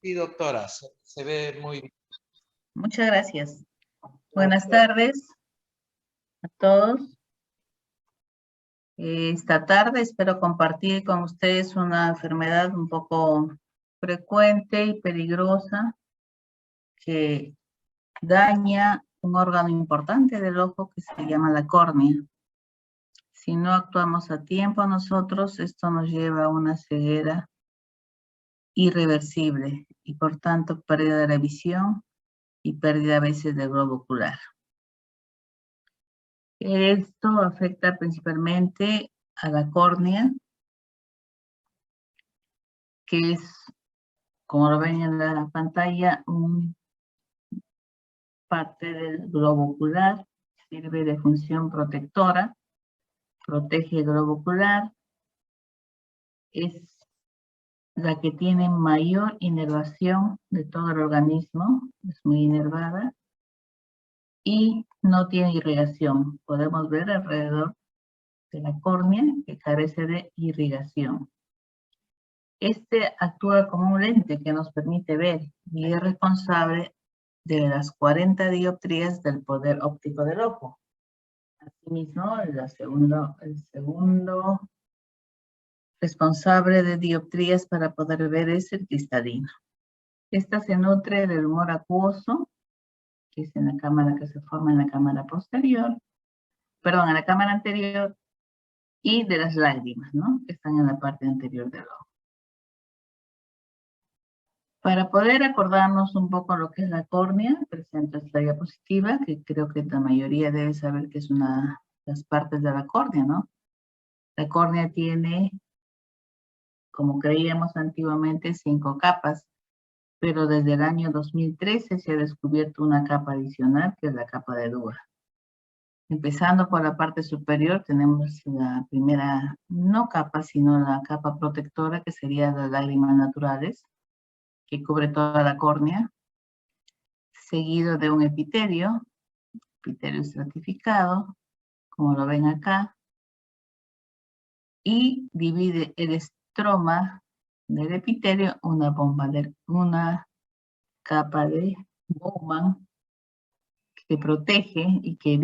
Sí, doctora, se ve muy bien. Muchas gracias. Buenas tardes a todos. Esta tarde espero compartir con ustedes una enfermedad un poco frecuente y peligrosa que daña un órgano importante del ojo que se llama la córnea. Si no actuamos a tiempo nosotros, esto nos lleva a una ceguera irreversible y por tanto pérdida de la visión y pérdida a veces del globo ocular. Esto afecta principalmente a la córnea, que es, como lo ven en la pantalla, parte del globo ocular, sirve de función protectora, protege el globo ocular, es la que tiene mayor inervación de todo el organismo, es muy inervada, y no tiene irrigación. Podemos ver alrededor de la córnea que carece de irrigación. Este actúa como un lente que nos permite ver y es responsable de las 40 dioptrías del poder óptico del ojo. Asimismo, el segundo responsable de dioptrías para poder ver es el cristalino. Esta se nutre del humor acuoso, que es en la cámara que se forma en la cámara posterior, perdón, en la cámara anterior, y de las lágrimas, ¿no? Que están en la parte anterior del ojo. Para poder acordarnos un poco lo que es la córnea, presento esta diapositiva, que creo que la mayoría debe saber que es una de las partes de la córnea, ¿no? La córnea tiene, como creíamos antiguamente, 5 capas, pero desde el año 2013 se ha descubierto una capa adicional, que es la capa de Dewar. Empezando por la parte superior, tenemos la primera, no capa, sino la capa protectora, que sería las lágrimas naturales, que cubre toda la córnea, seguido de un epitelio estratificado, como lo ven acá, y divide el estroma del epitelio una capa de Bowman que protege y que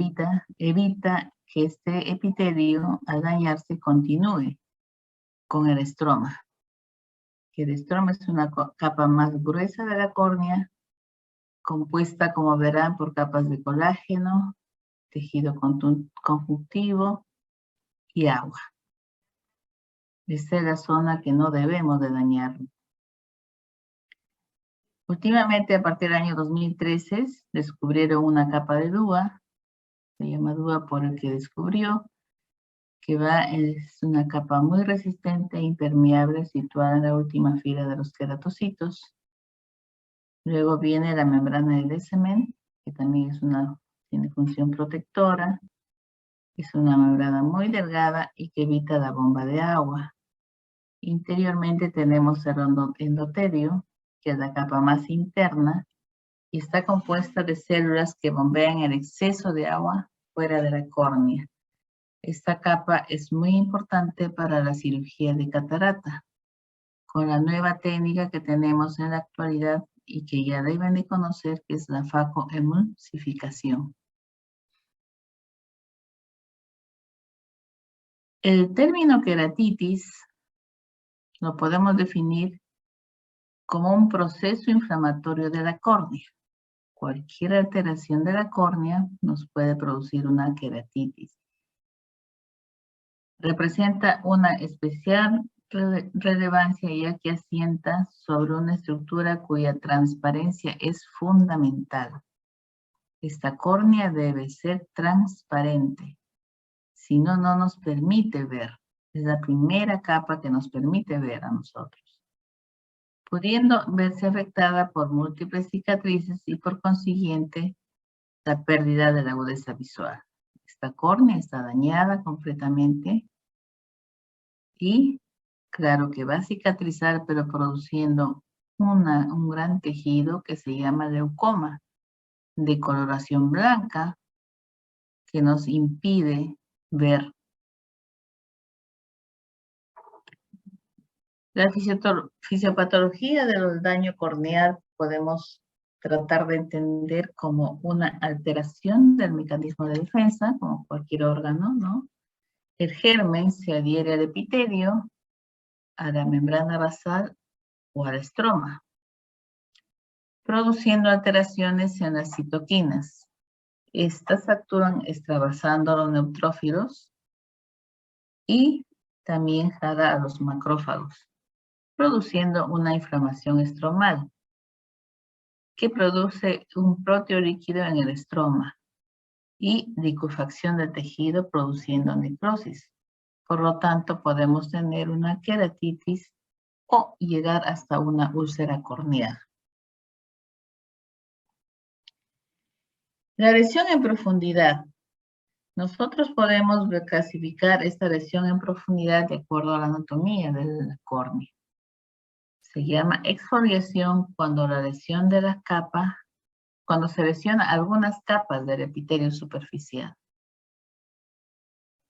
evita que este epitelio, al dañarse, continúe con el estroma. El estroma es una capa más gruesa de la córnea, compuesta, como verán, por capas de colágeno, tejido conjuntivo y agua. Esta es la zona que no debemos de dañar. Últimamente, a partir del año 2013, descubrieron una capa de Dewar, se llama Dewar por el que descubrió, que es una capa muy resistente e impermeable situada en la última fila de los queratocitos. Luego viene la membrana del Descemet, que también tiene función protectora. Es una membrana muy delgada y que evita la bomba de agua. Interiormente tenemos el endotelio, que es la capa más interna, y está compuesta de células que bombean el exceso de agua fuera de la córnea. Esta capa es muy importante para la cirugía de catarata, con la nueva técnica que tenemos en la actualidad y que ya deben de conocer, que es la facoemulsificación. El término queratitis lo podemos definir como un proceso inflamatorio de la córnea. Cualquier alteración de la córnea nos puede producir una queratitis. Representa una especial relevancia ya que asienta sobre una estructura cuya transparencia es fundamental. Esta córnea debe ser transparente, si no, no nos permite ver. Es la primera capa que nos permite ver a nosotros, pudiendo verse afectada por múltiples cicatrices y por consiguiente la pérdida de la agudeza visual. Esta córnea está dañada completamente y claro que va a cicatrizar, pero produciendo un gran tejido que se llama leucoma, de coloración blanca, que nos impide ver. La fisiopatología del daño corneal podemos tratar de entender como una alteración del mecanismo de defensa, como cualquier órgano, ¿no? El germen se adhiere al epitelio, a la membrana basal o al estroma, produciendo alteraciones en las citoquinas. Estas actúan extravasando los neutrófilos y también jala a los macrófagos, produciendo una inflamación estromal que produce un proteolíquido en el estroma y licuefacción del tejido produciendo necrosis. Por lo tanto, podemos tener una queratitis o llegar hasta una úlcera corneal. La lesión en profundidad. Nosotros podemos clasificar esta lesión en profundidad de acuerdo a la anatomía del córnea. Se llama exfoliación cuando la lesión de la capa, cuando se lesiona algunas capas del epitelio superficial.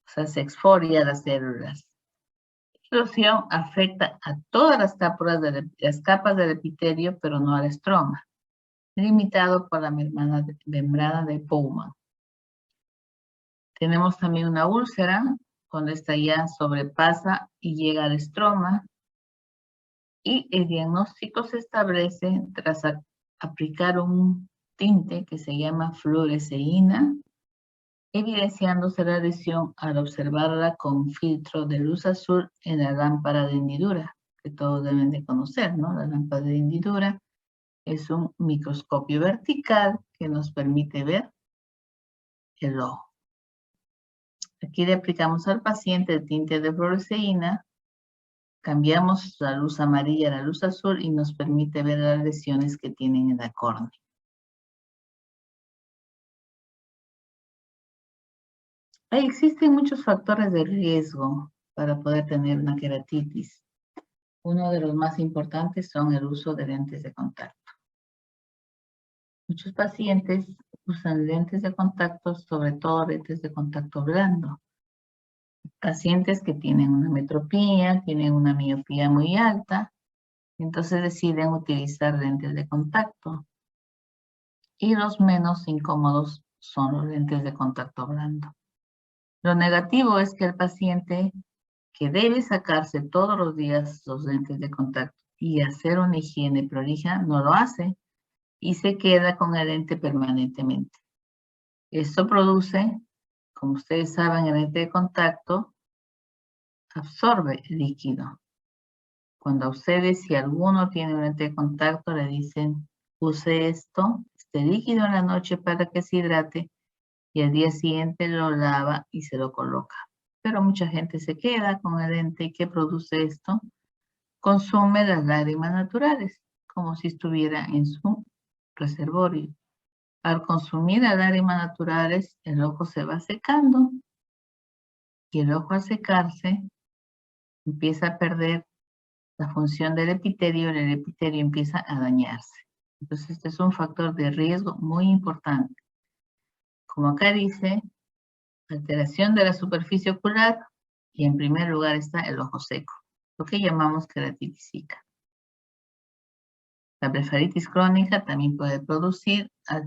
O sea, se exfolia las células. La erosión afecta a todas las capas del epitelio, pero no al estroma, limitado por la membrana de Bowman. Tenemos también una úlcera, cuando esta ya sobrepasa y llega al estroma, y el diagnóstico se establece tras aplicar un tinte que se llama fluoresceína, evidenciándose la lesión al observarla con filtro de luz azul en la lámpara de hendidura, que todos deben de conocer, ¿no? La lámpara de hendidura es un microscopio vertical que nos permite ver el ojo. Aquí le aplicamos al paciente el tinte de fluoresceína, cambiamos la luz amarilla a la luz azul y nos permite ver las lesiones que tienen en la córnea. Existen muchos factores de riesgo para poder tener una queratitis. Uno de los más importantes son el uso de lentes de contacto. Muchos pacientes usan lentes de contacto, sobre todo lentes de contacto blando. Pacientes que tienen una metropía, tienen una miopía muy alta, entonces deciden utilizar lentes de contacto. Y los menos incómodos son los lentes de contacto blando. Lo negativo es que el paciente que debe sacarse todos los días los lentes de contacto y hacer una higiene prolija, no lo hace y se queda con el lente permanentemente. Esto produce, como ustedes saben, el lente de contacto absorbe líquido. Cuando a ustedes, si alguno tiene un lente de contacto, le dicen, use este líquido en la noche para que se hidrate y al día siguiente lo lava y se lo coloca. Pero mucha gente se queda con el lente. ¿Y qué produce esto? Consume las lágrimas naturales, como si estuviera en su reservorio. Al consumir las lágrimas naturales, el ojo se va secando y el ojo al secarse empieza a perder la función del epitelio y el epitelio empieza a dañarse. Entonces, este es un factor de riesgo muy importante. Como acá dice, alteración de la superficie ocular y en primer lugar está el ojo seco, lo que llamamos queratitis zika. La blefaritis crónica también puede producir al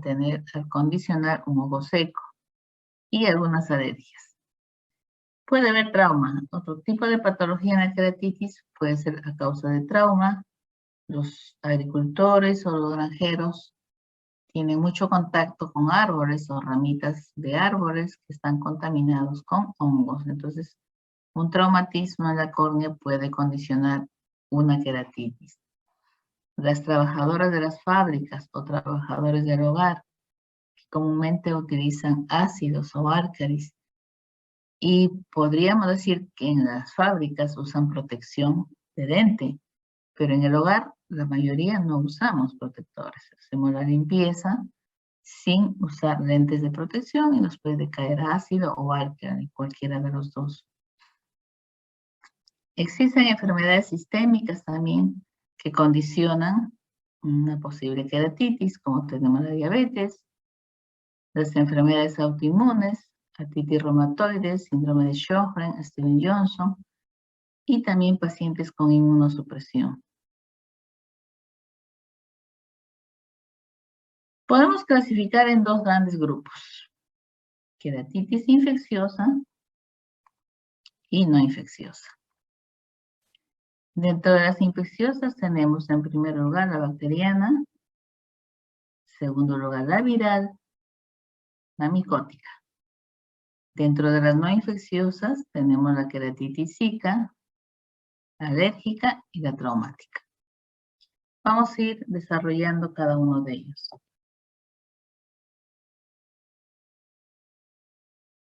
condicionar un ojo seco y algunas alergias. Puede haber trauma. Otro tipo de patología en la queratitis puede ser a causa de trauma. Los agricultores o los granjeros tienen mucho contacto con árboles o ramitas de árboles que están contaminados con hongos. Entonces, un traumatismo en la córnea puede condicionar una queratitis. Las trabajadoras de las fábricas o trabajadores del hogar que comúnmente utilizan ácidos o álcalis, y podríamos decir que en las fábricas usan protección de lente, pero en el hogar la mayoría no usamos protectores. Hacemos la limpieza sin usar lentes de protección y nos puede caer ácido o álcali, cualquiera de los dos. Existen enfermedades sistémicas también que condicionan una posible queratitis, como tenemos la diabetes, las enfermedades autoinmunes, artritis reumatoide, síndrome de Sjögren, Steven-Johnson, y también pacientes con inmunosupresión. Podemos clasificar en dos grandes grupos: queratitis infecciosa y no infecciosa. Dentro de las infecciosas tenemos en primer lugar la bacteriana, segundo lugar la viral, la micótica. Dentro de las no infecciosas tenemos la queratitis zika, la alérgica y la traumática. Vamos a ir desarrollando cada uno de ellos.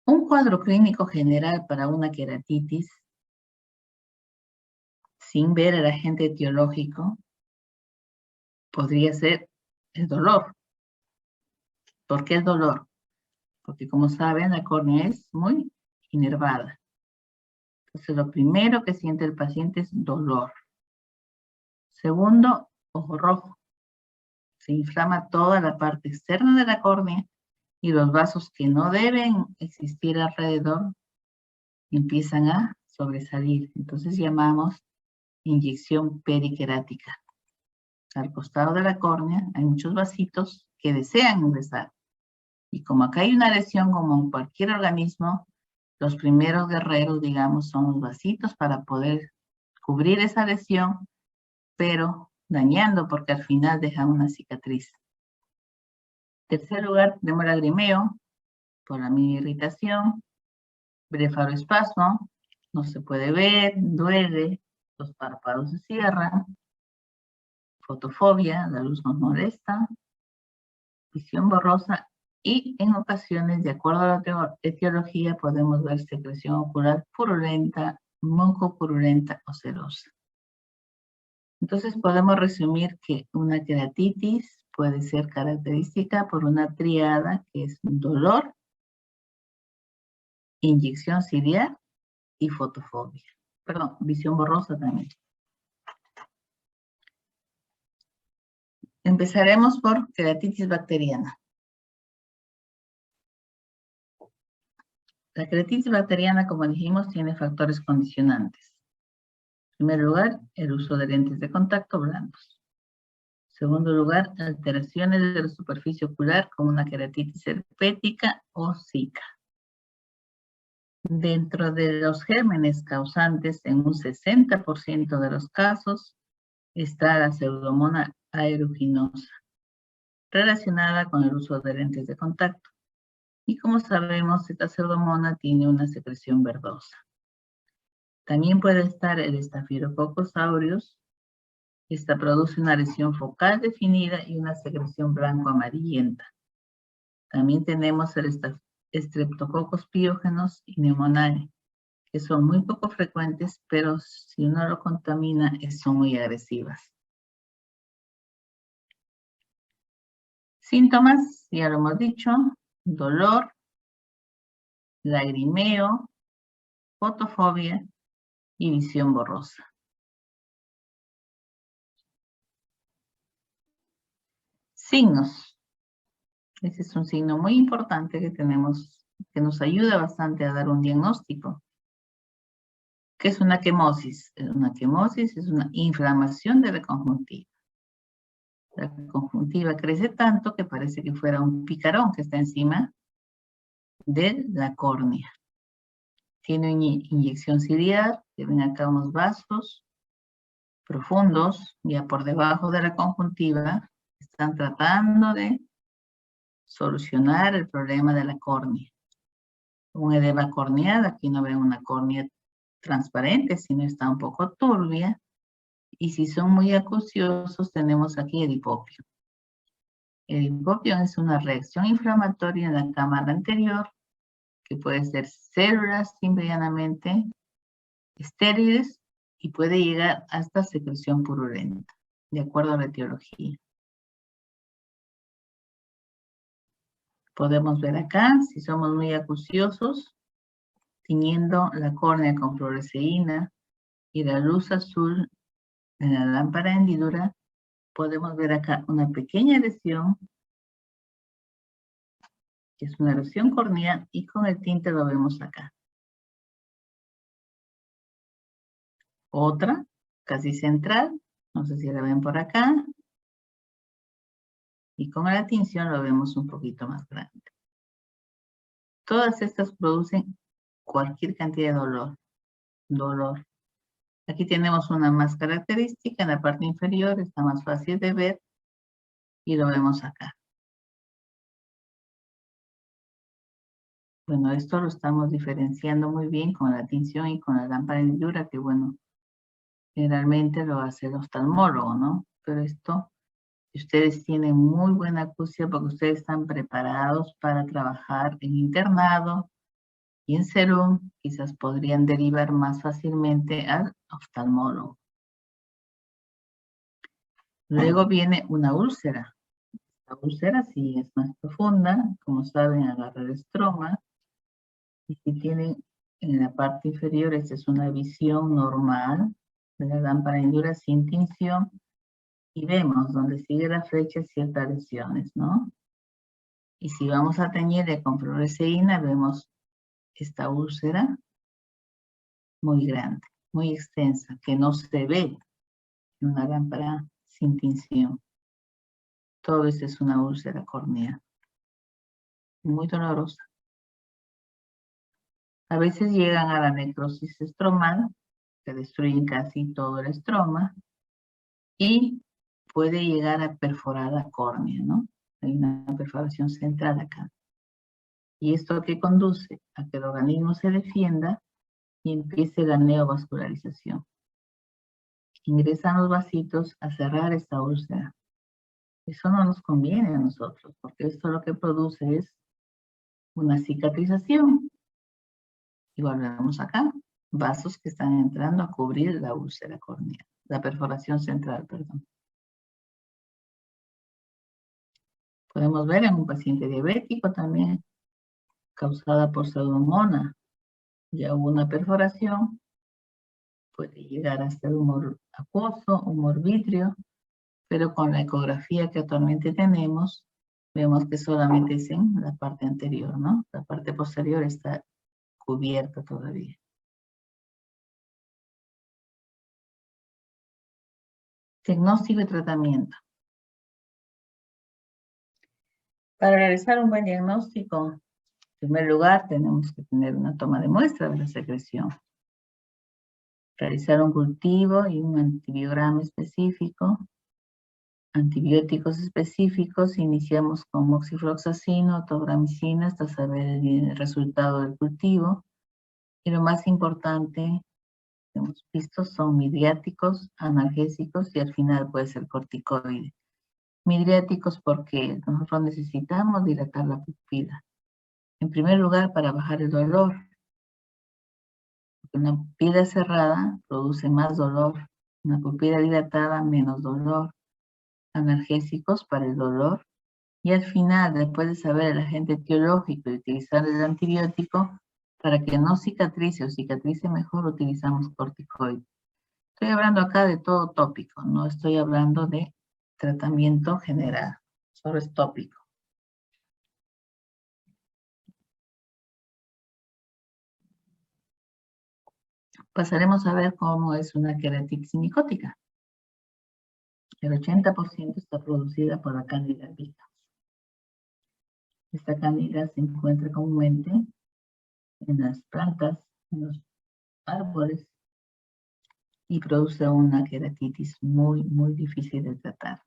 Un cuadro clínico general para una queratitis, sin ver el agente etiológico, podría ser el dolor. ¿Por qué el dolor? Porque, como saben, la córnea es muy inervada. Entonces, lo primero que siente el paciente es dolor. Segundo, ojo rojo. Se inflama toda la parte externa de la córnea y los vasos que no deben existir alrededor empiezan a sobresalir. Entonces llamamos inyección periquerática. Al costado de la córnea hay muchos vasitos que desean ingresar. Y como acá hay una lesión como en cualquier organismo, los primeros guerreros, digamos, son los vasitos para poder cubrir esa lesión, pero dañando porque al final deja una cicatriz. En tercer lugar, tenemos el lagrimeo por la misma irritación, blefaroespasmo, no se puede ver, duele, los párpados se cierran, fotofobia, la luz nos molesta, visión borrosa y en ocasiones, de acuerdo a la etiología, podemos ver secreción ocular purulenta, mucopurulenta o serosa. Entonces podemos resumir que una queratitis puede ser característica por una triada que es dolor, inyección ciliar y fotofobia. Perdón, visión borrosa también. Empezaremos por queratitis bacteriana. La queratitis bacteriana, como dijimos, tiene factores condicionantes. En primer lugar, el uso de lentes de contacto blandos. En segundo lugar, alteraciones de la superficie ocular como una queratitis herpética o zika. Dentro de los gérmenes causantes, en un 60% de los casos, está la pseudomonas aeruginosa, relacionada con el uso de lentes de contacto. Y como sabemos, esta pseudomonas tiene una secreción verdosa. También puede estar el Staphylococcus aureus. Esta produce una lesión focal definida y una secreción blanco-amarillenta. También tenemos el Streptococcus pyogenes y pneumoniae, que son muy poco frecuentes, pero si uno lo contamina, son muy agresivas. Síntomas, ya lo hemos dicho: dolor, lagrimeo, fotofobia y visión borrosa. Signos. Ese es un signo muy importante que tenemos, que nos ayuda bastante a dar un diagnóstico. ¿Qué es una quemosis? Una quemosis es una inflamación de la conjuntiva. La conjuntiva crece tanto que parece que fuera un picarón que está encima de la córnea. Tiene una inyección ciliar, que ven acá unos vasos profundos, ya por debajo de la conjuntiva, están tratando de solucionar el problema de la córnea. Un edema corneal, aquí no ven una córnea transparente, sino está un poco turbia. Y si son muy acuciosos, tenemos aquí edipopio. Edipopio es una reacción inflamatoria en la cámara anterior, que puede ser células simple y llanamente estériles y puede llegar hasta secreción purulenta, de acuerdo a la etiología. Podemos ver acá, si somos muy acuciosos, tiñendo la córnea con fluoresceína y la luz azul en la lámpara de hendidura, podemos ver acá una pequeña lesión, que es una lesión corneal, y con el tinte lo vemos acá. Otra, casi central, no sé si la ven por acá. Y con la tinción lo vemos un poquito más grande. Todas estas producen cualquier cantidad de dolor. Aquí tenemos una más característica en la parte inferior, está más fácil de ver y lo vemos acá. Bueno, esto lo estamos diferenciando muy bien con la tinción y con la lámpara de hendidura, que bueno, generalmente lo hace el oftalmólogo, ¿no? Pero esto, si ustedes tienen muy buena acucia porque ustedes están preparados para trabajar en internado y en serum, quizás podrían derivar más fácilmente al oftalmólogo. Luego viene una úlcera. La úlcera sí es más profunda, como saben, agarra el estroma. Y si tienen en la parte inferior, esta es una visión normal de la lámpara de hendidura sin tinción. Y vemos donde sigue la flecha ciertas lesiones, ¿no? Y si vamos a teñirle con fluoresceína, vemos esta úlcera muy grande, muy extensa, que no se ve en una lámpara sin tinción. Todo esto es una úlcera córnea, muy dolorosa. A veces llegan a la necrosis estromal, que destruyen casi todo el estroma, y puede llegar a perforar la córnea, ¿no? Hay una perforación central acá. ¿Y esto qué conduce? A que el organismo se defienda y empiece la neovascularización. Ingresan los vasitos a cerrar esta úlcera. Eso no nos conviene a nosotros, porque esto lo que produce es una cicatrización. Y volvemos acá. Vasos que están entrando a cubrir la úlcera córnea, la perforación central, perdón. Podemos ver en un paciente diabético también, causada por pseudomonas. Ya hubo una perforación, puede llegar hasta el humor acuoso, humor vítreo, pero con la ecografía que actualmente tenemos, vemos que solamente es en la parte anterior, ¿no? La parte posterior está cubierta todavía. Diagnóstico y tratamiento. Para realizar un buen diagnóstico, en primer lugar, tenemos que tener una toma de muestra de la secreción. Realizar un cultivo y un antibiograma específico. Antibióticos específicos, iniciamos con moxifloxacino, tobramicina, hasta saber el resultado del cultivo. Y lo más importante que hemos visto son midriáticos, analgésicos y al final puede ser corticoide. Midriáticos porque nosotros necesitamos dilatar la pupila. En primer lugar, para bajar el dolor. Porque una pupila cerrada produce más dolor. Una pupila dilatada, menos dolor. Analgésicos para el dolor. Y al final, después de saber el agente etiológico y utilizar el antibiótico, para que no cicatrice o cicatrice mejor, utilizamos corticoides. Estoy hablando acá de todo tópico, no estoy hablando de tratamiento general, solo es tópico. Pasaremos a ver cómo es una queratitis micótica. El 80% está producida por la Candida albicans. Esta cándida se encuentra comúnmente en las plantas, en los árboles, y produce una queratitis muy, muy difícil de tratar.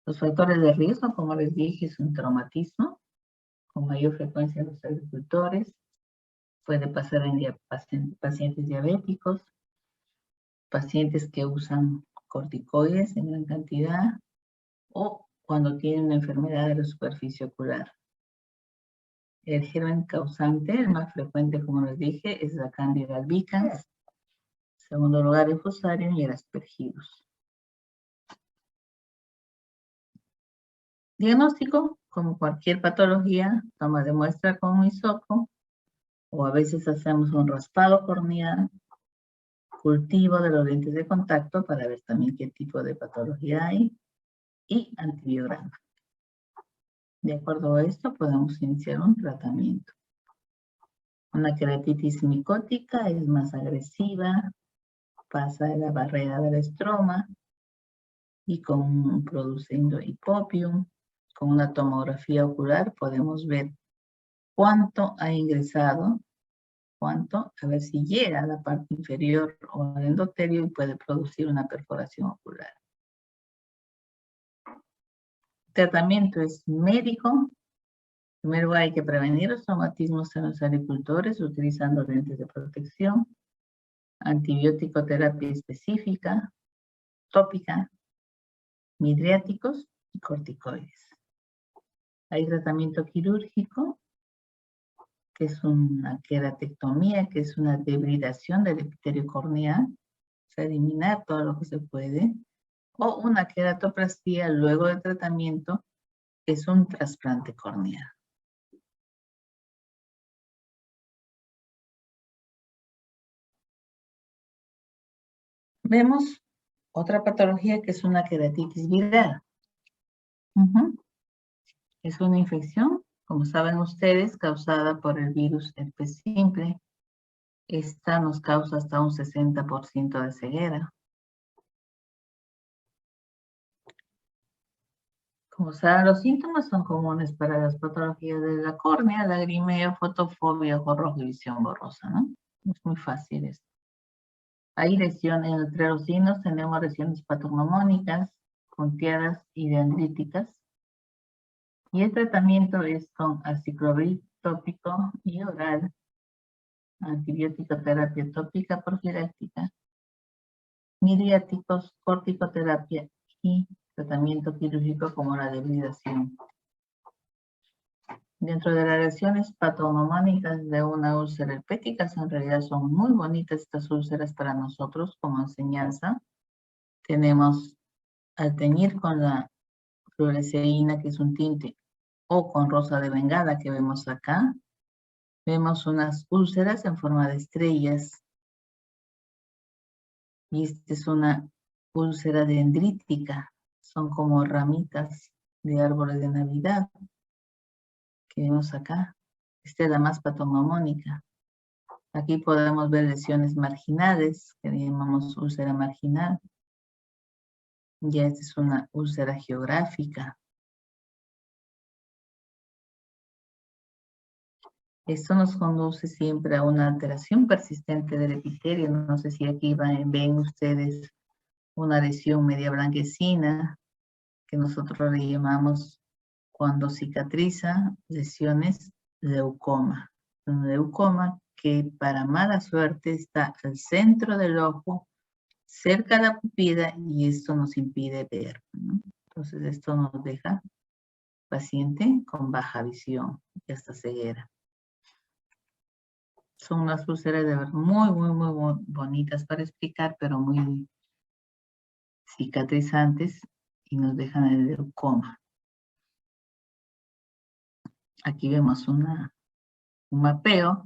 Los factores de riesgo, como les dije, es un traumatismo con mayor frecuencia en los agricultores. Puede pasar en pacientes diabéticos, pacientes que usan corticoides en gran cantidad o cuando tienen una enfermedad de la superficie ocular. El germen causante, el más frecuente, como les dije, es la Candida albicans. En segundo lugar, el Fusarium y el Aspergillus. Diagnóstico, como cualquier patología, toma de muestra con un hisopo, o a veces hacemos un raspado corneal, cultivo de los lentes de contacto para ver también qué tipo de patología hay, y antibiograma. De acuerdo a esto, podemos iniciar un tratamiento. Una queratitis micótica es más agresiva, pasa de la barrera del estroma y produciendo hipopium. Con una tomografía ocular podemos ver cuánto ha ingresado, a ver si llega a la parte inferior o al endotelio y puede producir una perforación ocular. El tratamiento es médico. Primero hay que prevenir los traumatismos en los agricultores utilizando lentes de protección, antibiótico terapia específica, tópica, midriáticos y corticoides. Hay tratamiento quirúrgico, que es una queratectomía, que es una debridación del epitelio corneal, o sea, eliminar todo lo que se puede, o una queratoplastia luego del tratamiento, que es un trasplante corneal. Vemos otra patología que es una queratitis viral. Es una infección, como saben ustedes, causada por el virus herpes simple. Esta nos causa hasta un 60% de ceguera. Como saben, los síntomas son comunes para las patologías de la córnea, lagrimeo, fotofobia, ojo rojo y visión borrosa, ¿no? Es muy fácil esto. Hay lesiones entre los signos, tenemos lesiones patognomónicas, punteadas y dendríticas. Y el tratamiento es con aciclovir tópico y oral, antibiótico terapia tópica profiláctica, midriáticos, corticoterapia y tratamiento quirúrgico como la debridación. Dentro de las lesiones patognomónicas de una úlcera herpética, en realidad son muy bonitas estas úlceras para nosotros como enseñanza. Tenemos al teñir con la fluoresceína, que es un tinte, o con rosa de bengala que vemos acá, vemos unas úlceras en forma de estrellas. Y esta es una úlcera dendrítica, son como ramitas de árboles de Navidad que vemos acá. Esta es la más patognomónica. Aquí podemos ver lesiones marginales, que llamamos úlcera marginal. Ya esta es una úlcera geográfica. Esto nos conduce siempre a una alteración persistente del epitelio. No sé si aquí ven ustedes una lesión media blanquecina, que nosotros le llamamos, cuando cicatriza, lesiones leucoma. Un leucoma que para mala suerte está al centro del ojo, cerca de la pupila, y esto nos impide ver, ¿no? Entonces esto nos deja paciente con baja visión y hasta ceguera. Son unas úlceras de verdad muy bonitas para explicar, pero muy cicatrizantes y nos dejan el leucoma. Aquí vemos un mapeo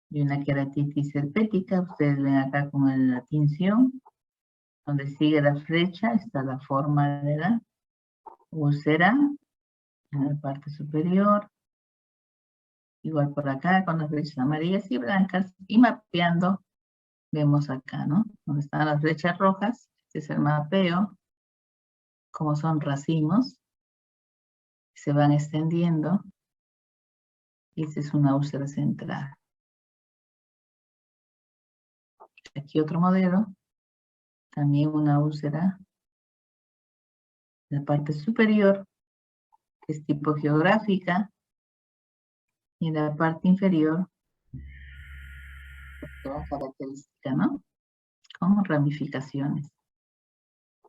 de una queratitis herpética. Ustedes ven acá con la tinción, donde sigue la flecha, está la forma de la úlcera en la parte superior. Igual por acá con las flechas amarillas y blancas, y mapeando, vemos acá, ¿no? Donde están las flechas rojas, este es el mapeo, como son racimos, se van extendiendo, y esta es una úlcera central. Aquí otro modelo, también una úlcera en la parte superior, que es tipo geográfica, y en la parte inferior, toda característica, ¿no? Con ramificaciones.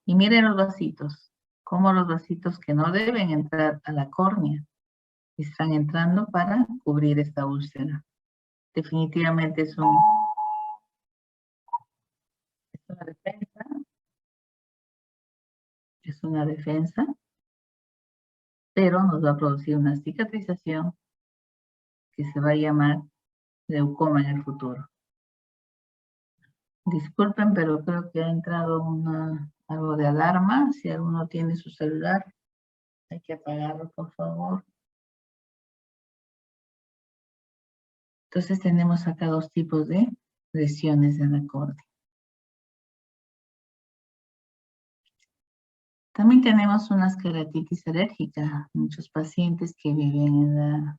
Y miren los vasitos, como los vasitos que no deben entrar a la córnea, están entrando para cubrir esta úlcera. Definitivamente es una defensa. Es una defensa, pero nos va a producir una cicatrización que se va a llamar leucoma en el futuro. Disculpen, pero creo que ha entrado algo de alarma. Si alguno tiene su celular, hay que apagarlo, por favor. Entonces tenemos acá dos tipos de lesiones en la córnea. También tenemos una queratitis alérgica. Muchos pacientes que viven en la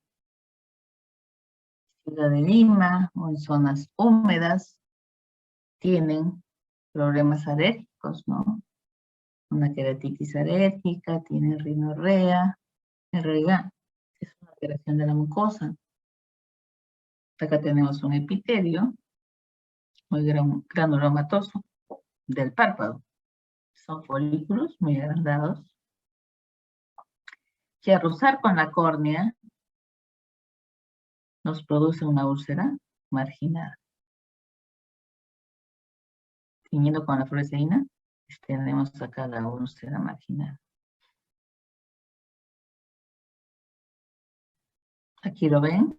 ciudad de Lima o en zonas húmedas tienen problemas alérgicos, ¿no? Una queratitis alérgica, tienen rinorrea. En realidad es una alteración de la mucosa. Acá tenemos un epitelio muy granulomatoso del párpado. Son folículos muy agrandados que al rozar con la córnea nos produce una úlcera marginal. Siguiendo con la fluoresceína, tenemos acá la úlcera marginal. Aquí lo ven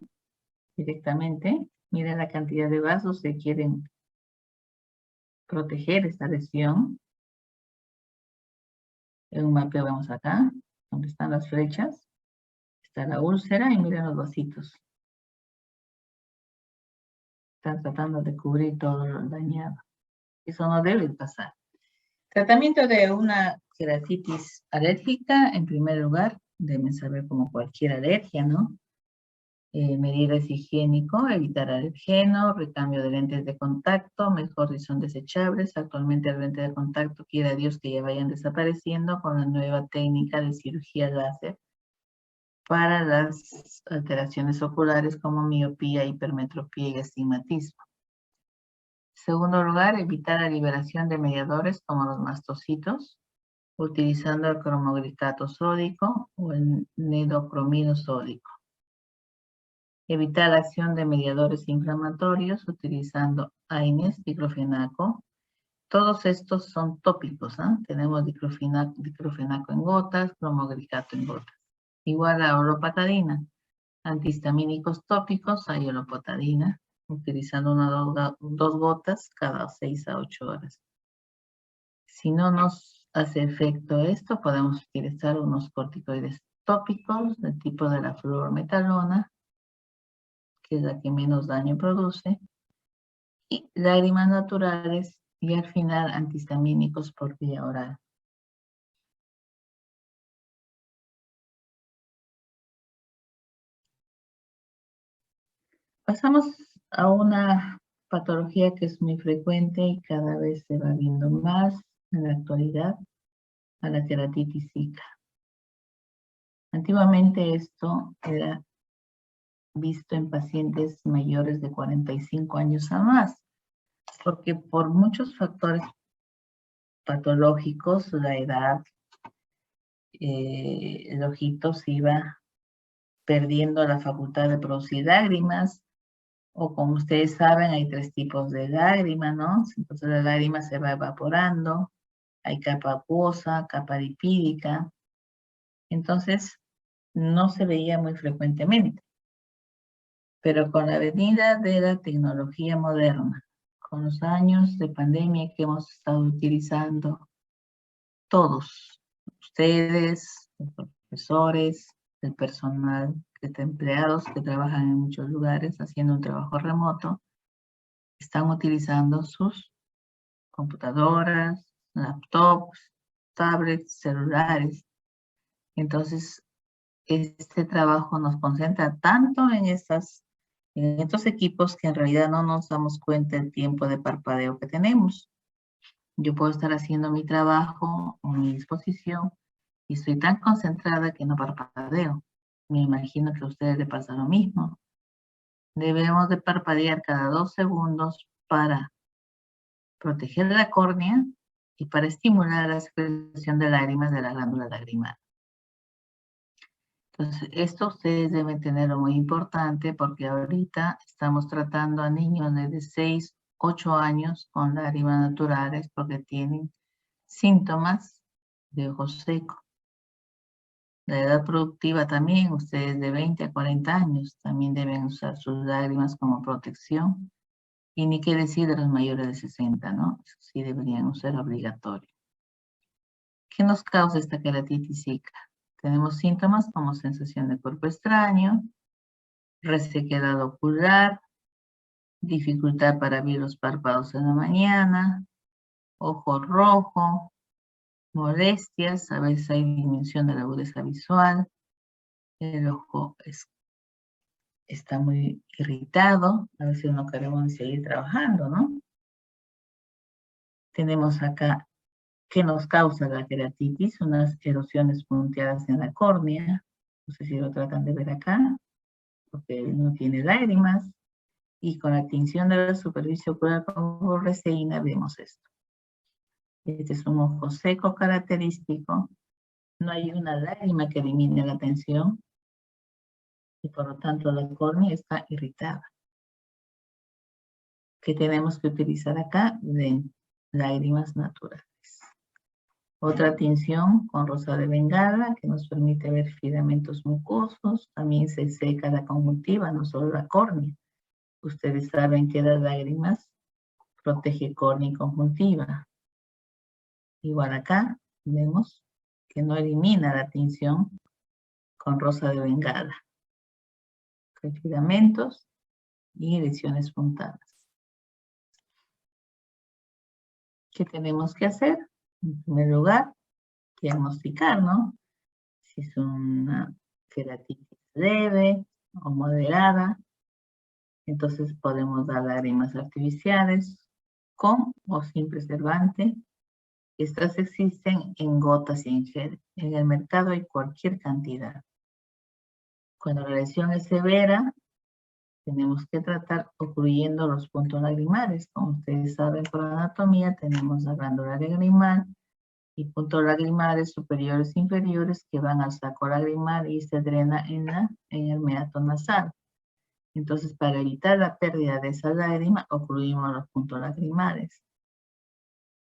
directamente. Miren la cantidad de vasos que quieren proteger esta lesión. En un mapeo vemos acá, donde están las flechas. Está la úlcera y miren los vasitos. Están tratando de cubrir todo lo dañado. Eso no debe pasar. Tratamiento de una queratitis alérgica, en primer lugar, deben saber como cualquier alergia, ¿no? Medidas higiénico, evitar alergeno, recambio de lentes de contacto, mejor si son desechables. Actualmente el lente de contacto, quiera Dios que ya vayan desapareciendo con la nueva técnica de cirugía láser para las alteraciones oculares como miopía, hipermetropía y astigmatismo. Segundo lugar, evitar la liberación de mediadores como los mastocitos, utilizando el cromoglicato sódico o el nedocromino sódico. Evitar la acción de mediadores inflamatorios utilizando AINES, diclofenaco. Todos estos son tópicos, ¿eh? Tenemos diclofenaco en gotas, cromoglicato en gotas. Igual a olopatadina. Antihistamínicos tópicos, hay olopatadina, utilizando dos gotas cada 6 a 8 horas. Si no nos hace efecto esto, podemos utilizar unos corticoides tópicos del tipo de la fluormetalona, que es la que menos daño produce, y lágrimas naturales, y al final antihistamínicos por vía oral. Pasamos a una patología que es muy frecuente y cada vez se va viendo más en la actualidad, a la queratitis zika. Antiguamente esto era visto en pacientes mayores de 45 años a más, porque por muchos factores patológicos, la edad, el ojito se iba perdiendo la facultad de producir lágrimas, o como ustedes saben, hay 3 tipos de lágrimas, ¿no? Entonces la lágrima se va evaporando, hay capa acuosa, capa lipídica, entonces no se veía muy frecuentemente. Pero con la venida de la tecnología moderna, con los años de pandemia que hemos estado utilizando todos, ustedes, los profesores, el personal, empleados que trabajan en muchos lugares haciendo un trabajo remoto, están utilizando sus computadoras, laptops, tablets, celulares. Entonces, este trabajo nos concentra tanto en estos equipos que en realidad no nos damos cuenta del tiempo de parpadeo que tenemos. Yo puedo estar haciendo mi trabajo o mi disposición y estoy tan concentrada que no parpadeo. Me imagino que a ustedes les pasa lo mismo. Debemos de parpadear cada 2 segundos para proteger la córnea y para estimular la secreción de lágrimas de la glándula lagrimal. Entonces, esto ustedes deben tenerlo muy importante porque ahorita estamos tratando a niños de 6, 8 años con lágrimas naturales porque tienen síntomas de ojo seco. La edad productiva también, ustedes de 20 a 40 años también deben usar sus lágrimas como protección. Y ni qué decir de los mayores de 60, ¿no? Eso sí deberían ser obligatorio. ¿Qué nos causa esta queratitis zika? Tenemos síntomas como sensación de cuerpo extraño, resequedad ocular, dificultad para abrir los párpados en la mañana, ojo rojo, molestias, a veces hay disminución de la agudeza visual, el ojo está muy irritado, a veces no queremos seguir trabajando, ¿no? Tenemos acá, ¿qué nos causa la queratitis? Unas erosiones punteadas en la córnea, no sé si lo tratan de ver acá, porque no tiene lágrimas, y con la tinción de la superficie ocular con fluoresceína vemos esto. Este es un ojo seco característico, no hay una lágrima que elimine la tensión, y por lo tanto la córnea está irritada. ¿Qué tenemos que utilizar acá? De lágrimas naturales. Otra tinción con rosa de bengala que nos permite ver filamentos mucosos. También se seca la conjuntiva, no solo la córnea. Ustedes saben que las lágrimas protege córnea y conjuntiva. Igual acá vemos que no elimina la tinción con rosa de bengala. Hay filamentos y lesiones puntadas. ¿Qué tenemos que hacer? En primer lugar, diagnosticar, ¿no? Si es una queratitis leve o moderada, entonces podemos dar lágrimas artificiales con o sin preservante. Estas existen en gotas y en gel. En el mercado hay cualquier cantidad. Cuando la lesión es severa, tenemos que tratar ocluyendo los puntos lagrimales. Como ustedes saben por anatomía, tenemos la glándula lagrimal y puntos lagrimales superiores e inferiores que van al saco lagrimal y se drena en el meato nasal. Entonces, para evitar la pérdida de esa lágrima, ocluimos los puntos lagrimales.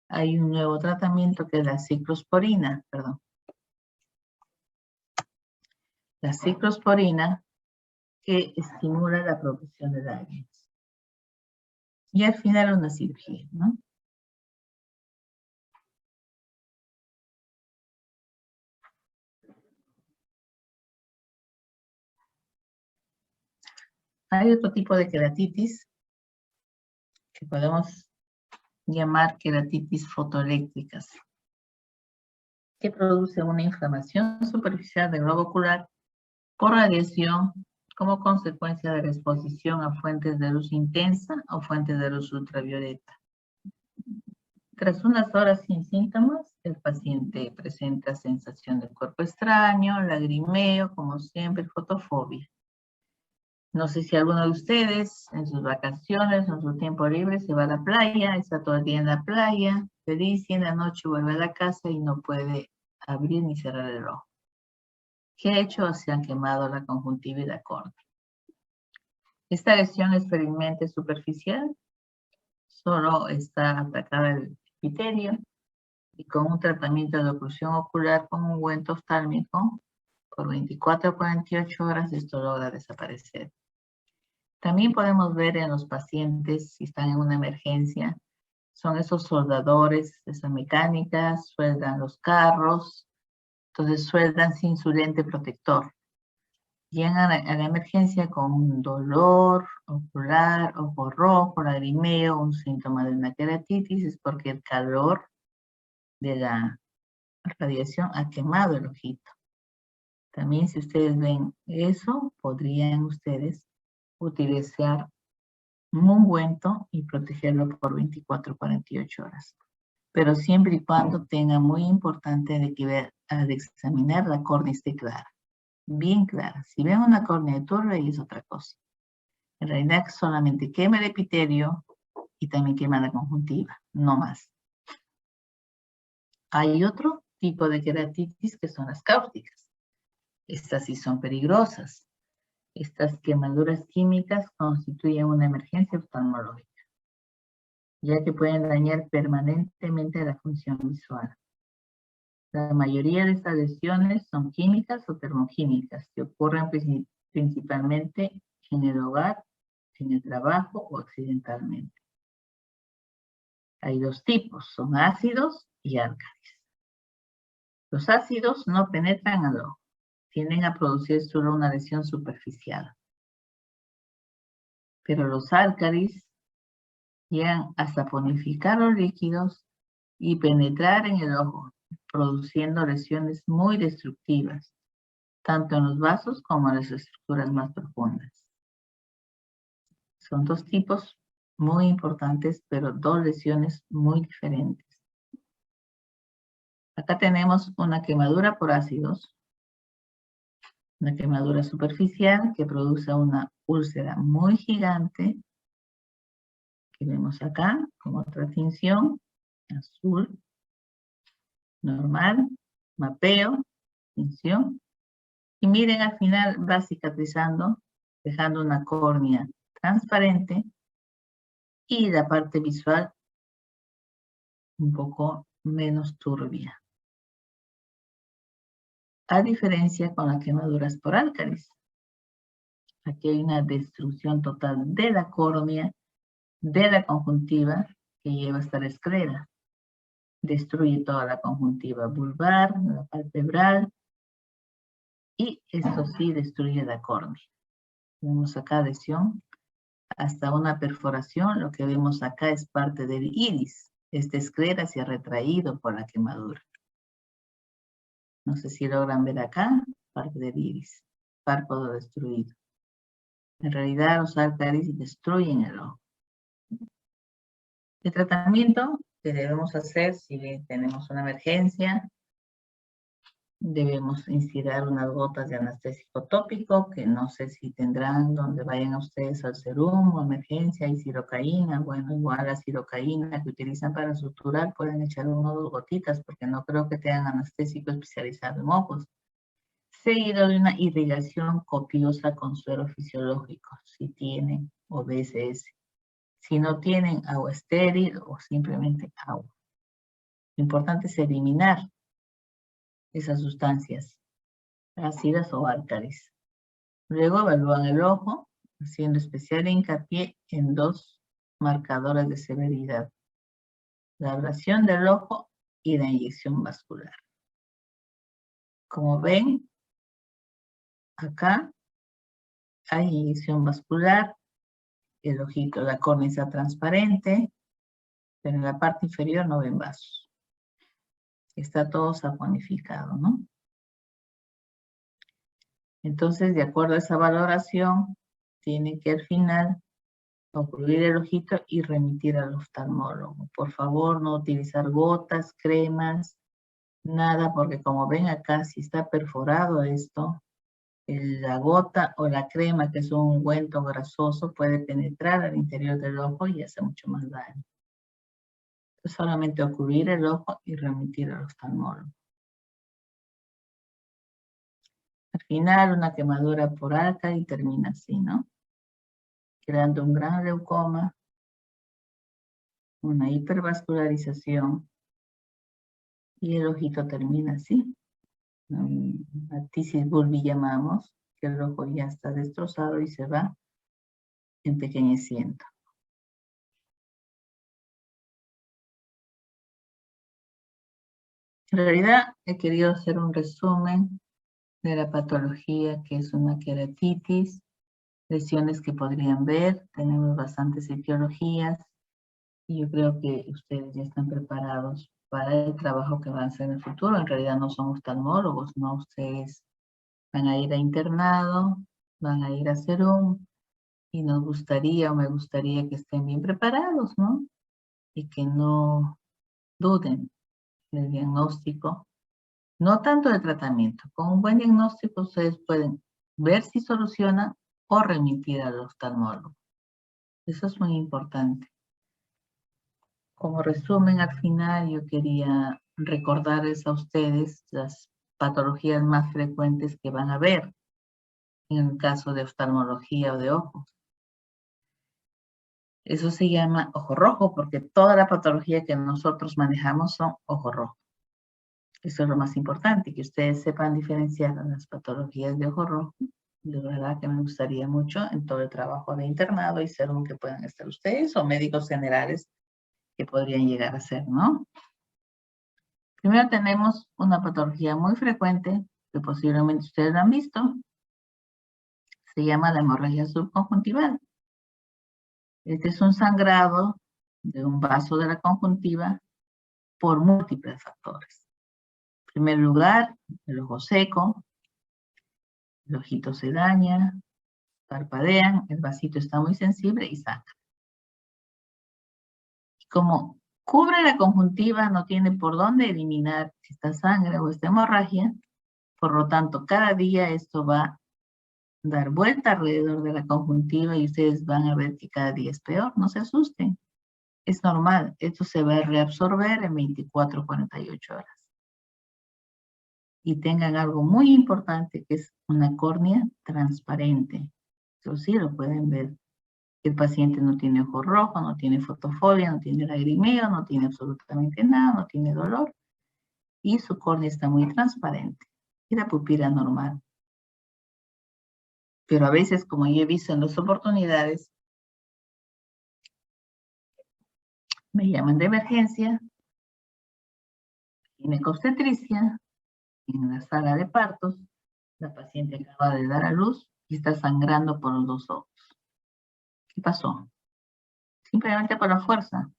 Hay un nuevo tratamiento que es la ciclosporina, La ciclosporina que estimula la producción de lágrimas. Y al final una cirugía, ¿no? Hay otro tipo de queratitis que podemos llamar queratitis fotoeléctricas, que produce una inflamación superficial del globo ocular por radiación como consecuencia de la exposición a fuentes de luz intensa o fuentes de luz ultravioleta. Tras unas horas sin síntomas, el paciente presenta sensación de cuerpo extraño, lagrimeo, como siempre, fotofobia. No sé si alguno de ustedes en sus vacaciones, en su tiempo libre, se va a la playa, está todo el día en la playa, feliz, y en la noche vuelve a la casa y no puede abrir ni cerrar el ojo. ¿Qué ha hecho? Se han quemado la conjuntiva y la córnea. Esta lesión es felizmente superficial, solo está atacada el epitelio y con un tratamiento de oclusión ocular con ungüento oftálmico, por 24 a 48 horas esto logra desaparecer. También podemos ver en los pacientes, si están en una emergencia, son esos soldadores, esas mecánicas, sueldan los carros, entonces sueldan sin su lente protector. Llegan a la emergencia con un dolor ocular, ojo rojo, lagrimeo, un síntoma de una queratitis, es porque el calor de la radiación ha quemado el ojito. También si ustedes ven eso, podrían ustedes utilizar un ungüento y protegerlo por 24 o 48 horas. Pero siempre y cuando tenga muy importante de que al examinar la córnea esté clara, bien clara. Si ven una córnea turbia es otra cosa. En realidad solamente quema el epitelio y también quema la conjuntiva, no más. Hay otro tipo de queratitis que son las cáusticas. Estas sí son peligrosas. Estas quemaduras químicas constituyen una emergencia oftalmológica, ya que pueden dañar permanentemente la función visual. La mayoría de estas lesiones son químicas o termoquímicas que ocurren principalmente en el hogar, en el trabajo o accidentalmente. Hay dos tipos, son ácidos y álcalis. Los ácidos no penetran al ojo, tienden a producir solo una lesión superficial. pero los álcalis llegan a saponificar los líquidos y penetrar en el ojo, produciendo lesiones muy destructivas, tanto en los vasos como en las estructuras más profundas. Son dos tipos muy importantes, pero dos lesiones muy diferentes. Acá tenemos una quemadura por ácidos, una quemadura superficial que produce una úlcera muy gigante, que vemos acá con otra tinción, azul, normal, mapeo, tinción. Y miren, al final va cicatrizando, dejando una córnea transparente y la parte visual un poco menos turbia. A diferencia con las quemaduras por álcalis. Aquí hay una destrucción total de la córnea, de la conjuntiva que lleva hasta la esclera. Destruye toda la conjuntiva vulvar, la palpebral, y esto sí destruye la córnea. Vemos acá lesión, hasta una perforación. Lo que vemos acá es parte del iris. Esta esclera se ha retraído por la quemadura. No sé si logran ver acá, parte del iris, párpado destruido. En realidad los álcalis destruyen el ojo. El tratamiento que debemos hacer si tenemos una emergencia, debemos instilar unas gotas de anestésico tópico, que no sé si tendrán donde vayan a ustedes al serum o emergencia, y sirocaína. Bueno, igual la sirocaína que utilizan para suturar, pueden echar 1 o 2 gotitas, porque no creo que tengan anestésico especializado en ojos. Seguido de una irrigación copiosa con suero fisiológico, si tienen, o BSS. Si no tienen, agua estéril o simplemente agua. Lo importante es eliminar esas sustancias ácidas o álcalis. Luego evalúan el ojo, haciendo especial hincapié en 2 marcadores de severidad: la abrasión del ojo y la inyección vascular. Como ven, acá hay inyección vascular, el ojito, la córnea está transparente, pero en la parte inferior no ven vasos. Está todo saponificado, ¿no? Entonces, de acuerdo a esa valoración, tiene que al final ocluir el ojito y remitir al oftalmólogo. Por favor, no utilizar gotas, cremas, nada, porque como ven acá, si está perforado esto, la gota o la crema, que es un ungüento grasoso, puede penetrar al interior del ojo y hacer mucho más daño. Entonces, solamente ocluir el ojo y remitir al oftalmólogo. Al final, una quemadura por álcali termina así, ¿no? Creando un gran leucoma, una hipervascularización, y el ojito termina así. Una tisis bulbi llamamos, que el ojo ya está destrozado y se va empequeñeciendo. En realidad he querido hacer un resumen de la patología, que es una queratitis, lesiones que podrían ver. Tenemos bastantes etiologías y yo creo que ustedes ya están preparados para el trabajo que van a hacer en el futuro. En realidad no son oftalmólogos, ¿no? Ustedes van a ir a internado, van a ir a serum, y nos gustaría, o me gustaría, que estén bien preparados, ¿no? Y que no duden del diagnóstico. No tanto de tratamiento. Con un buen diagnóstico ustedes pueden ver si soluciona o remitir al oftalmólogo. Eso es muy importante. Como resumen, al final yo quería recordarles a ustedes las patologías más frecuentes que van a ver en el caso de oftalmología o de ojos. Eso se llama ojo rojo, porque toda la patología que nosotros manejamos son ojo rojo. Eso es lo más importante, que ustedes sepan diferenciar las patologías de ojo rojo. De verdad que me gustaría mucho en todo el trabajo de internado y serum que puedan estar ustedes, o médicos generales que podrían llegar a ser, ¿no? Primero tenemos una patología muy frecuente, que posiblemente ustedes la han visto. Se llama la hemorragia subconjuntival. Este es un sangrado de un vaso de la conjuntiva por múltiples factores. En primer lugar, el ojo seco, el ojito se daña, parpadean, el vasito está muy sensible y saca. Como cubre la conjuntiva, no tiene por dónde eliminar esta sangre o esta hemorragia, por lo tanto, cada día esto va a dar vuelta alrededor de la conjuntiva y ustedes van a ver que cada día es peor. No se asusten, es normal, esto se va a reabsorber en 24 48 horas. Y tengan algo muy importante que es una córnea transparente. Eso sí lo pueden ver. El paciente no tiene ojo rojo, no tiene fotofobia, no tiene lagrimeo, no tiene absolutamente nada, no tiene dolor. Y su córnea está muy transparente. Y la pupila normal. Pero a veces, como yo he visto en dos oportunidades, me llaman de emergencia, ginecobstetricia, en la sala de partos, la paciente acaba de dar a luz y está sangrando por los dos ojos. ¿Qué pasó? Simplemente por la fuerza,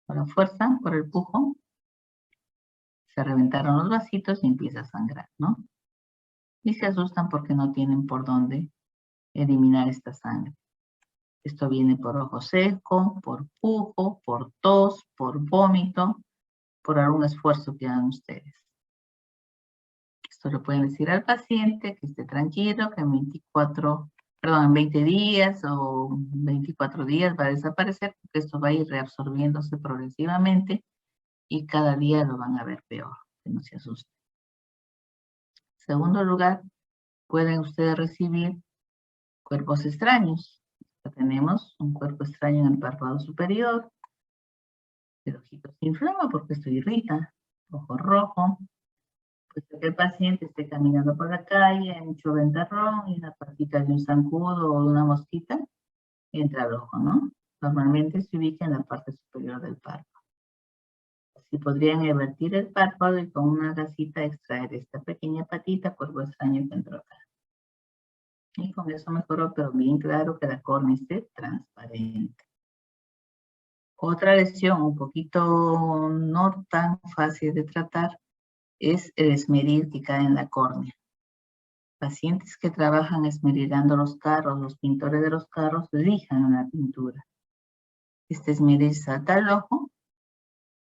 por el pujo, se reventaron los vasitos y empieza a sangrar, ¿no? Y se asustan porque no tienen por dónde eliminar esta sangre. Esto viene por ojo seco, por pujo, por tos, por vómito, por algún esfuerzo que hagan ustedes. Esto le pueden decir al paciente que esté tranquilo, que en 20 días o 24 días va a desaparecer, porque esto va a ir reabsorbiéndose progresivamente y cada día lo van a ver peor, que no se asusten. En segundo lugar, pueden ustedes recibir cuerpos extraños. Tenemos un cuerpo extraño en el párpado superior, el ojito se inflama porque esto irrita, ojo rojo, pues que el paciente esté caminando por la calle, hay mucho ventarrón y la patita de un zancudo o de una mosquita entra al ojo, ¿no? Normalmente se ubica en la parte superior del párpado. Así podrían invertir el párpado y con una gasita extraer esta pequeña patita, cuerpo extraño que entró acá. Y con eso mejoró, pero bien claro que la córnea esté transparente. Otra lesión un poquito no tan fácil de tratar es el esmeril que cae en la córnea. Pacientes que trabajan esmerilando los carros, los pintores de los carros, lijan la pintura. Este esmeril salta al ojo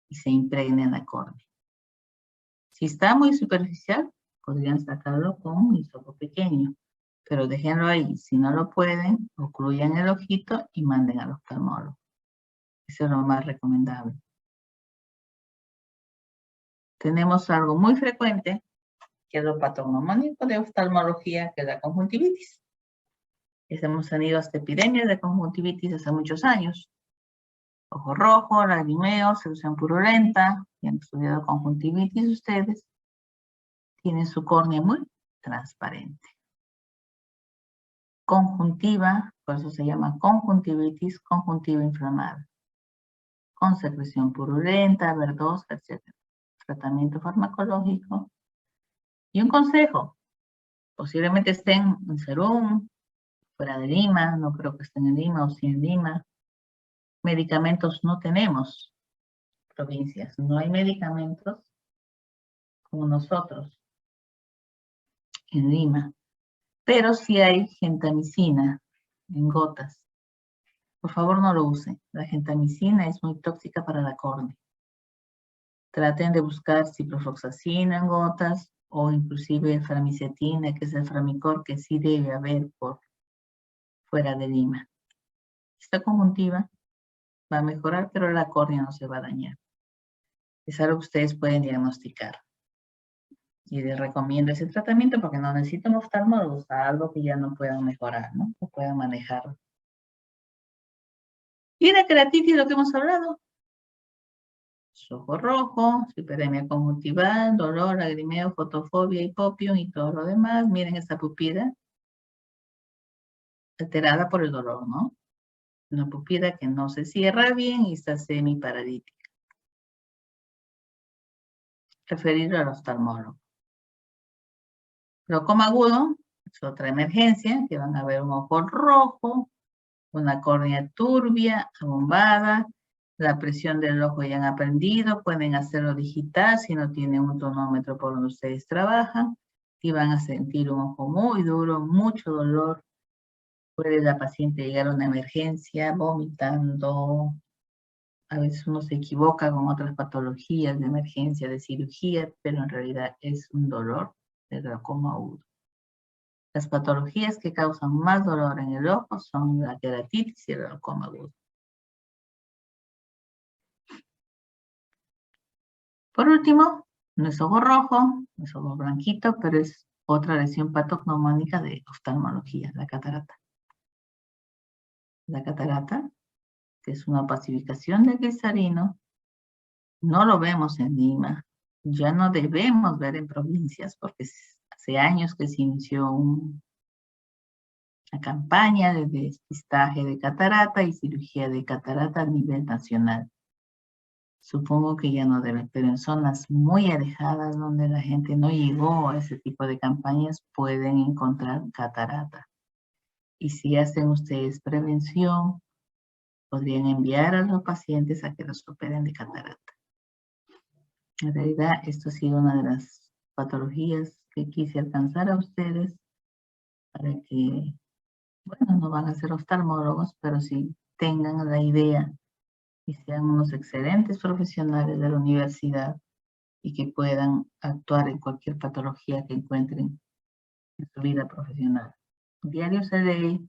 y se impregna en la córnea. Si está muy superficial, podrían sacarlo con un hisopo pequeño, pero déjenlo ahí. Si no lo pueden, ocluyan el ojito y manden al oftalmólogo. Eso es lo más recomendable. Tenemos algo muy frecuente, que es lo patognomónico de oftalmología, que es la conjuntivitis. Hemos tenido hasta epidemias de conjuntivitis hace muchos años. Ojo rojo, lagrimeo, secreción purulenta, y han estudiado conjuntivitis ustedes, tienen su córnea muy transparente. Conjuntiva, por eso se llama conjuntivitis, conjuntiva inflamada, con secreción purulenta, verdosa, etc. Tratamiento farmacológico. Y un consejo, posiblemente estén en Serum, fuera de Lima, no creo que estén en Lima o sí en Lima. Medicamentos no tenemos, provincias, no hay medicamentos como nosotros en Lima, pero sí hay gentamicina en gotas. Por favor no lo usen, la gentamicina es muy tóxica para la córnea. Traten de buscar ciprofloxacina en gotas o inclusive framicetina, que es el Framicor, que sí debe haber por fuera de Lima. Esta conjuntiva va a mejorar, pero la córnea no se va a dañar. Es algo que ustedes pueden diagnosticar. Y les recomiendo ese tratamiento porque no necesitan oftalmólogos, algo que ya no puedan mejorar, ¿no? O puedan manejar. Y la queratitis, lo que hemos hablado. Ojo rojo, hiperemia conjuntival, dolor, lagrimeo, fotofobia, hipopium y todo lo demás. Miren esta pupila alterada por el dolor, ¿no? Una pupila que no se cierra bien y está semiparalítica. Referirlo al oftalmólogo. Glaucoma agudo es otra emergencia, que van a ver un ojo rojo, una córnea turbia, abombada, la presión del ojo ya han aprendido, pueden hacerlo digital si no tienen un tonómetro por donde ustedes trabajan, y van a sentir un ojo muy duro, mucho dolor. Puede la paciente llegar a una emergencia vomitando. A veces uno se equivoca con otras patologías de emergencia, de cirugía, pero en realidad es un dolor de glaucoma agudo. Las patologías que causan más dolor en el ojo son la queratitis y el glaucoma agudo. Por último, no es ojo rojo, no es ojo blanquito, pero es otra lesión patognomónica de oftalmología, la catarata. La catarata, que es una opacificación del cristalino, no lo vemos en Lima, ya no debemos ver en provincias, porque hace años que se inició una campaña de despistaje de catarata y cirugía de catarata a nivel nacional. Supongo que ya no debe, pero en zonas muy alejadas donde la gente no llegó a ese tipo de campañas pueden encontrar catarata. Y si hacen ustedes prevención, podrían enviar a los pacientes a que los operen de catarata. En realidad, esto ha sido una de las patologías que quise alcanzar a ustedes para que, bueno, no van a ser oftalmólogos, pero sí tengan la idea y sean unos excelentes profesionales de la universidad y que puedan actuar en cualquier patología que encuentren en su vida profesional. Diario se lee,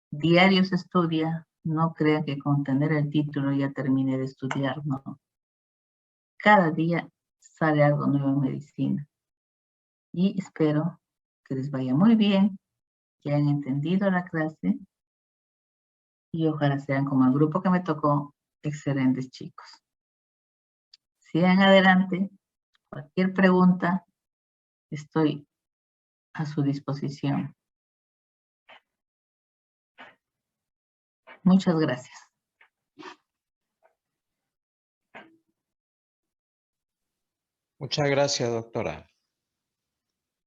diario se estudia, no crean que con tener el título ya termine de estudiar, no. Cada día sale algo nuevo en medicina. Y espero que les vaya muy bien, que hayan entendido la clase y ojalá sean como el grupo que me tocó, excelentes chicos. Sigan adelante, cualquier pregunta, estoy a su disposición. Muchas gracias. Muchas gracias, doctora.